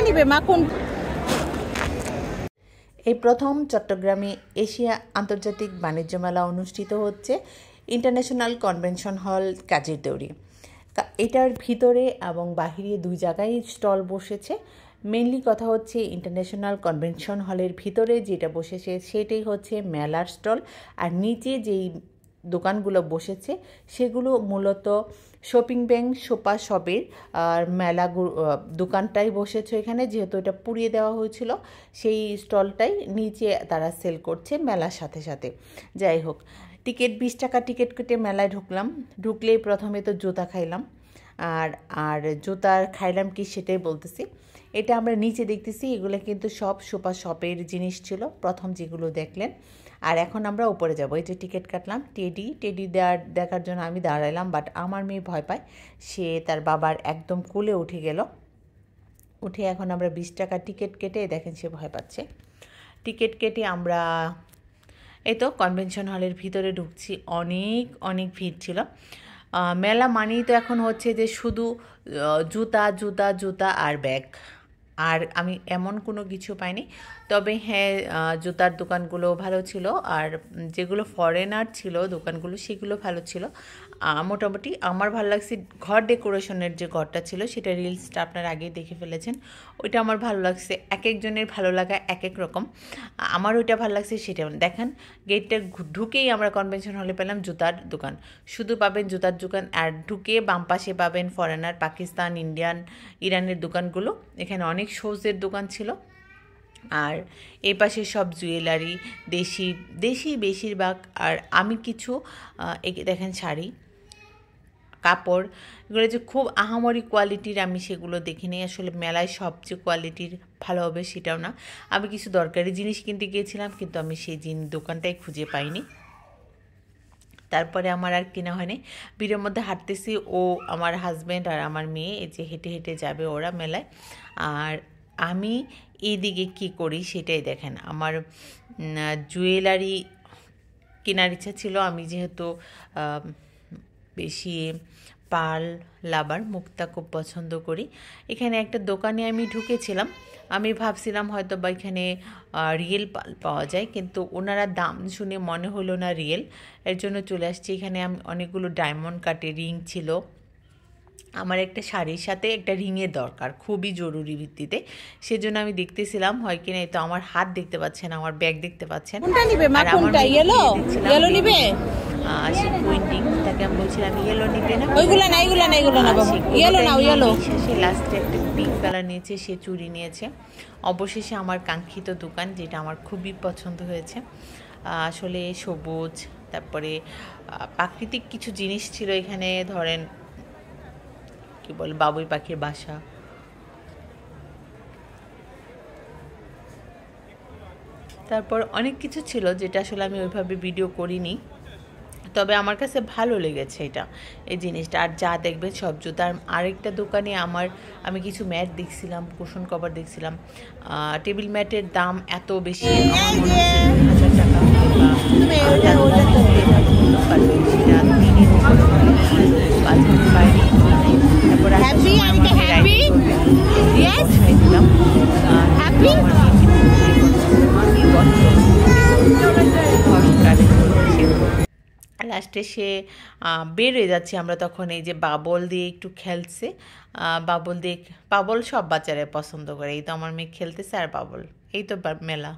নিবে মা কোন? এই প্রথম চট্টগ্রামে এশিয়া আন্তর্জাতিক বাণিজ্য মেলা অনুষ্ঠিত হচ্ছে ইন্টারন্যাশনাল কনভেনশন হল কাজীরদেউরি। এটার ভিতরে এবং বাহিরে দুই জায়গায় স্টল বসেছে। মেনলি কথা হচ্ছে ইন্টারন্যাশনাল কনভেনশন হলের ভিতরে যেটা বসেছে সেটাই হচ্ছে মেলার স্টল, আর নিচে যেই দোকানগুলো বসেছে সেগুলো মূলত শপিং ব্যাংক সোপা শপের আর মেলা দোকানটাই বসেছে এখানে, যেহেতু এটা পুড়িয়ে দেওয়া হয়েছিল সেই স্টলটাই নিচে তারা সেল করছে মেলার সাথে সাথে। যাই হোক, টিকিট 20 টাকা টিকিট কেটে মেলায় ঢুকলাম। ঢুকলেই প্রথমে তো জুতা খাইলাম, আর জুতা খাইলাম কি সেটাই বলতেছি। এটা আমরা নিচে দেখতেছি, এগুলো কিন্তু সব সোপা শপের জিনিস ছিল প্রথম যেগুলো দেখলেন। আর এখন আমরা উপরে যাব। এই যে টিকিট কাটলাম, টেডি দেখার জন্য আমি দাঁড়াইলাম, বাট আমার মেয়ে ভয় পায়, সে তার বাবার একদম কোলে উঠে গেল। উঠে এখন আমরা 20 টাকা টিকিট কেটে দেখেন সে ভয় পাচ্ছে। টিকিট কেটে আমরা এই তো কনভেনশন হলের ভিতরে ঢুকছি। অনেক অনেক ভিড় ছিল। মেলা মানেই তো এখন হচ্ছে যে শুধু জুতা জুতা জুতা আর ব্যাগ, আর আমি এমন কোনো কিছু পাইনি। তবে হ্যাঁ, জুতার দোকানগুলো ভালো ছিল, আর যেগুলো ফরেনার ছিল দোকানগুলো সেগুলো ভালো ছিল। মোটামুটি আমার ভালো লাগছে। ঘর ডেকোরেশনের যে ঘরটা ছিল সেটা রিলসটা আপনারা আগেই দেখে ফেলেছেন, ওইটা আমার ভালো লাগছে। এক একজনের ভালো লাগা এক এক রকম। আমার ওইটা ভালো লাগছে সেটা দেখেন। গেটটা ঢুকেই আমরা কনভেনশন হলে পেলাম জুতার দোকান, শুধু পাবেন জুতার দোকান। আর ঢুকে বাম পাশে পাবেন ফরেনার, পাকিস্তান, ইন্ডিয়ান, ইরানের দোকানগুলো। এখানে অনেক শোজের দোকান ছিল। আর এই পাশে সব জুয়েলারি, দেশি বেশিরভাগ। আর আমি কিছু দেখেন শাড়ি, কাপড়, এগুলো যে খুব আহামরি কোয়ালিটির আমি সেগুলো দেখিনি। আসলে মেলায় সবচেয়ে কোয়ালিটির ভালো হবে সেটাও না। আমি কিছু দরকারি জিনিস কিনতে গিয়েছিলাম, কিন্তু আমি সেই দোকানটাই খুঁজে পাইনি। তারপরে আমার আর কেনা হয়নি। ভিড়ের মধ্যে হাঁটতেছি, ও আমার হাজব্যান্ড আর আমার মেয়ে এই যে হেঁটে হেঁটে যাবে ওরা মেলায়। আর আমি এইদিকে কি করি সেটাই দেখেন। আমার জুয়েলারি কেনার ইচ্ছা ছিল। আমি যেহেতু বেশি পার্ল লাভার, মুক্তা খুব পছন্দ করি। এখানে একটা দোকানে আমি ঢুকেছিলাম, আমি ভাবছিলাম হয়তো বা এখানে রিয়েল পাল পাওয়া যায়, কিন্তু ওনারা দাম শুনে মনে হলো না রিয়েল, এর জন্য চলে আসছি। এখানে আমি অনেকগুলো ডায়মন্ড কাটের রিং ছিল। আমার একটা শাড়ির সাথে একটা রিংয়ের দরকার খুবই জরুরি ভিত্তিতে, সেজন্য আমি দেখতেছিলাম হয় কিনা। এই তো আমার হাত দেখতে পাচ্ছেন, আমার ব্যাগ দেখতে পাচ্ছেন। কোনটা নিবে মা? কোনটা? ইয়েলো নিবে? সে কুইন্টিং তাকে আমি বলছিলাম ইয়েলো নিবে না, ওইগুলা না, এগুলা না, এগুলা না বাবা, ইয়েলো নাও, ইয়েলো। শেষে লাস্টে একটা পিঙ্ক কালার নিয়েছে, সে চুড়ি নিয়েছে। অবশেষে আমার কাঙ্ক্ষিত দোকান, যেটা আমার খুবই পছন্দ হয়েছে। আসলে সবুজ, তারপরে প্রাকৃতিক কিছু জিনিস ছিল এখানে। ধরেন কি বলে, বাবুই পাখির বাসা, তারপর অনেক কিছু ছিল যেটা আসলে আমি ওইভাবে ভিডিও করিনি। তবে আমার কাছে ভালো লেগেছে এই জিনিসটা। আর যা দেখবেন সব জুতার। আরেকটা দোকানে আমি কিছু ম্যাট দেখছিলাম, কুশন কভার দেখছিলাম। টেবিল ম্যাটের দাম এত বেশি, আমার মনে হচ্ছে 2000 টাকা। লাস্টে সে বের হয়ে যাচ্ছে, আমরা তখন এই যে বাবল দিয়ে একটু খেলছে। বাবল সব বাচ্চারা পছন্দ করে। এই তো আমার মেয়ে খেলতেছে আর বাবল। এই তো মেলা।